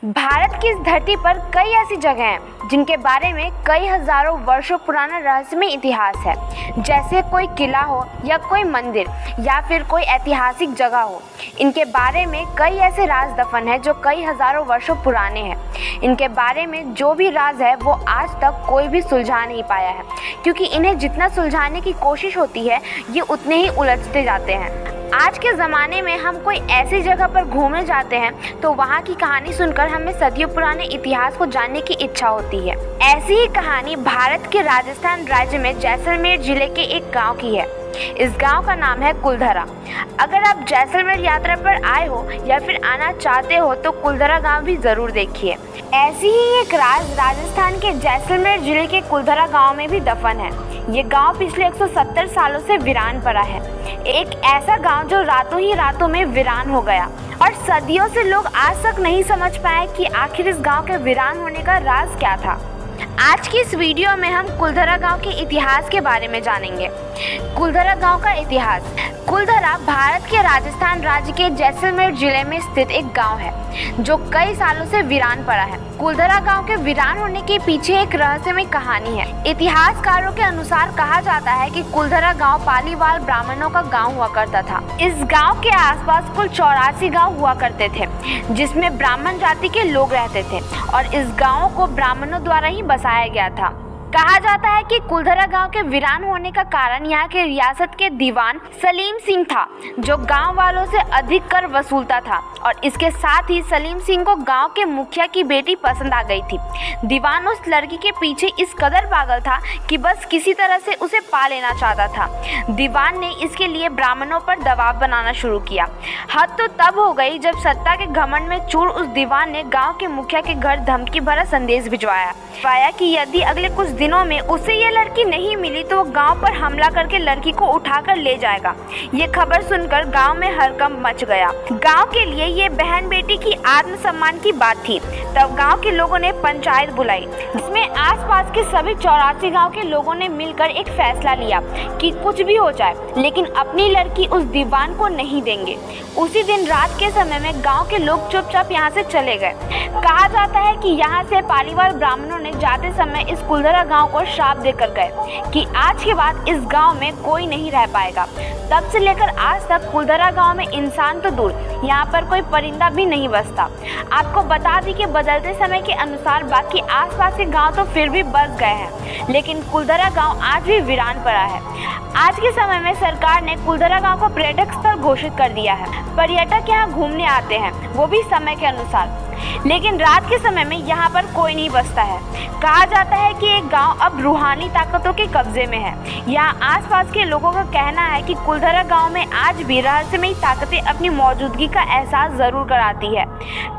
भारत की इस धरती पर कई ऐसी जगह हैं जिनके बारे में कई हजारों वर्षों पुराना रहस्यमय इतिहास है। जैसे कोई किला हो या कोई मंदिर या फिर कोई ऐतिहासिक जगह हो, इनके बारे में कई ऐसे राज दफन हैं जो कई हजारों वर्षों पुराने हैं। इनके बारे में जो भी राज है वो आज तक कोई भी सुलझा नहीं पाया है, क्योंकि इन्हें जितना सुलझाने की कोशिश होती है ये उतने ही उलझते जाते हैं। आज के ज़माने में हम कोई ऐसी जगह पर घूमने जाते हैं तो वहाँ की कहानी सुनकर हमें सदियों पुराने इतिहास को जानने की इच्छा होती है। ऐसी ही कहानी भारत के राजस्थान राज्य में जैसलमेर जिले के एक गांव की है। इस गांव का नाम है कुलधरा। अगर आप जैसलमेर यात्रा पर आए हो या फिर आना चाहते हो तो कुलधरा गांव भी ज़रूर देखिए। ऐसी ही एक राज राजस्थान के जैसलमेर जिले के कुलधरा गांव में भी दफन है। ये गांव पिछले 170 सालों से वीरान पड़ा है। एक ऐसा गांव जो रातों ही रातों में वीरान हो गया और सदियों से लोग आज तक नहीं समझ पाए कि आखिर इस गांव के वीरान होने का राज क्या था। आज की इस वीडियो में हम कुलधरा गांव के इतिहास के बारे में जानेंगे। कुलधरा गांव का इतिहास। कुलधरा भारत के राजस्थान राज्य के जैसलमेर जिले में स्थित एक गांव है जो कई सालों से वीरान पड़ा है। कुलधरा गांव के वीरान होने के पीछे एक रहस्यमय कहानी है। इतिहासकारों के अनुसार कहा जाता है कि कुलधरा गांव पालीवाल ब्राह्मणों का गांव हुआ करता था। इस गांव के आसपास कुल 84 गांव हुआ करते थे जिसमें ब्राह्मण जाति के लोग रहते थे और इस गांव को ब्राह्मणों द्वारा ही बसाया गया था। कहा जाता है कि कुलधरा गांव के वीरान होने का कारण यहाँ के रियासत के दीवान सलीम सिंह था, जो गांव वालों से अधिक कर वसूलता था और इसके साथ ही सलीम सिंह को गांव के मुखिया की बेटी पसंद आ गई थी। दीवान उस लड़की के पीछे इस कदर पागल था कि बस किसी तरह से उसे पा लेना चाहता था। दीवान ने इसके लिए ब्राह्मणों पर दबाव बनाना शुरू किया। हद तो तब हो गई जब सत्ता के घमंड में चूर उस दीवान ने गाँव के मुखिया के घर धमकी भरा संदेश भिजवाया कि यदि अगले कुछ दिनों में उसे ये लड़की नहीं मिली तो वो गांव पर हमला करके लड़की को उठाकर ले जाएगा। ये खबर सुनकर गांव में हड़कंप मच गया। गांव के लिए ये बहन बेटी की आत्मसम्मान की बात थी। तब गांव के लोगों ने पंचायत बुलाई जिसमें आसपास के सभी 84 गांव के लोगों ने मिलकर एक फैसला लिया कि कुछ भी हो जाए लेकिन अपनी लड़की उस दीवान को नहीं देंगे। उसी दिन रात के समय में गाँव के लोग चुपचाप यहाँ से चले गए। कहा जाता है कि यहाँ से पालीवाल ब्राह्मणों ने जाते समय इस कुलधरा गांव को श्राप देकर गए कि आज के बाद इस गांव में कोई नहीं रह पाएगा। तब से लेकर आज तक कुलधरा गांव में इंसान तो दूर, यहाँ पर कोई परिंदा भी नहीं बसता। आपको बता दी कि बदलते समय के अनुसार बाकी आसपास के गांव तो फिर भी बस गए हैं, लेकिन कुलधरा गांव आज भी वीरान पड़ा है। आज के समय में सरकार ने कुलधरा गांव को पर्यटक स्थल घोषित कर दिया है। पर्यटक यहाँ घूमने आते हैं, वो भी समय के अनुसार, लेकिन रात के समय में यहाँ पर कोई नहीं बसता है। कहा जाता है कि एक गांव अब रूहानी ताकतों के कब्जे में है। यहाँ आसपास के लोगों का कहना है कि कुलधरा गांव में आज भी रहस्यमयी ताकतें अपनी मौजूदगी का एहसास जरूर कराती है।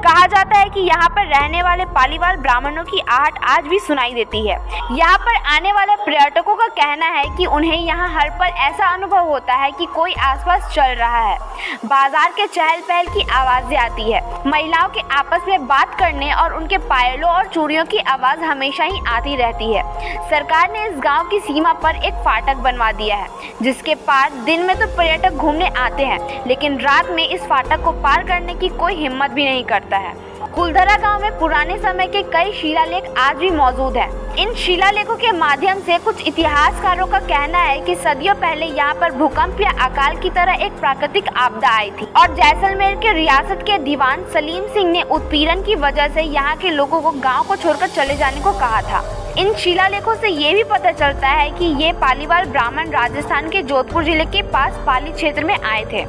कहा जाता है कि यहाँ पर रहने वाले पालीवाल ब्राह्मणों की आहट आज भी सुनाई देती है। यहाँ पर आने वाले पर्यटकों का कहना है कि उन्हें यहाँ हर पल ऐसा अनुभव होता है कि कोई आसपास चल रहा है। बाजार के चहल पहल की आवाजें आती है। महिलाओं के आपस में बात करने और उनके पायलों और चूड़ियों की आवाज हमेशा ही आती रहती है। सरकार ने इस गांव की सीमा पर एक फाटक बनवा दिया है जिसके पार दिन में तो पर्यटक घूमने आते हैं, लेकिन रात में इस फाटक को पार करने की कोई हिम्मत भी नहीं करता है। कुलधरा गांव में पुराने समय के कई शिलालेख आज भी मौजूद हैं। इन शिलालेखों के माध्यम से कुछ इतिहासकारों का कहना है कि सदियों पहले यहाँ पर भूकंप या अकाल की तरह एक प्राकृतिक आपदा आई थी और जैसलमेर के रियासत के दीवान सलीम सिंह ने उत्पीड़न की वजह से यहाँ के लोगों को गांव को छोड़कर चले जाने को कहा था। इन शिलालेखों से ये भी पता चलता है कि ये पालीवाल ब्राह्मण राजस्थान के जोधपुर जिले के पास पाली क्षेत्र में आए थे।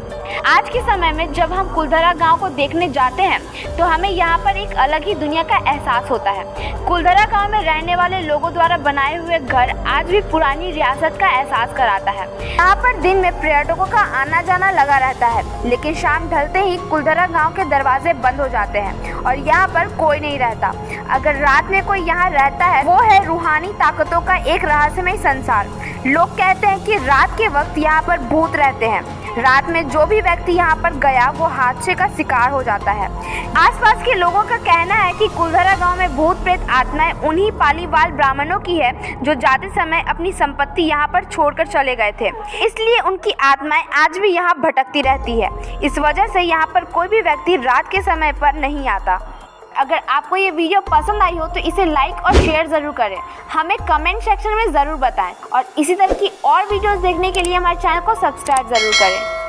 आज के समय में जब हम कुलधरा गांव को देखने जाते हैं तो हमें यहाँ पर एक अलग ही दुनिया का एहसास होता है। कुलधरा गांव में रहने वाले लोगों द्वारा बनाए हुए घर आज भी पुरानी रियासत का एहसास कराता है। यहाँ पर दिन में पर्यटकों का आना जाना लगा रहता है, लेकिन शाम ढलते ही कुलधरा गांव के दरवाजे बंद हो जाते हैं और यहाँ पर कोई नहीं रहता। अगर रात में कोई यहाँ रहता है वो है रूहानी ताकतों का एक रहस्यमय संसार। लोग कहते हैं कि रात के वक्त यहाँ पर भूत रहते हैं। रात में जो भी व्यक्ति यहाँ पर गया वो हादसे का शिकार हो जाता है। आसपास के लोगों का कहना है कि कुलधरा गांव में भूत प्रेत आत्माएं उन्हीं पालीवाल ब्राह्मणों की है जो जाते समय अपनी संपत्ति यहाँ पर छोड़कर चले गए थे, इसलिए उनकी आत्माएं आज भी यहाँ भटकती रहती है। इस वजह से यहाँ पर कोई भी व्यक्ति रात के समय पर नहीं आता। अगर आपको ये वीडियो पसंद आई हो तो इसे लाइक और शेयर ज़रूर करें, हमें कमेंट सेक्शन में ज़रूर बताएं और इसी तरह की और वीडियोस देखने के लिए हमारे चैनल को सब्सक्राइब ज़रूर करें।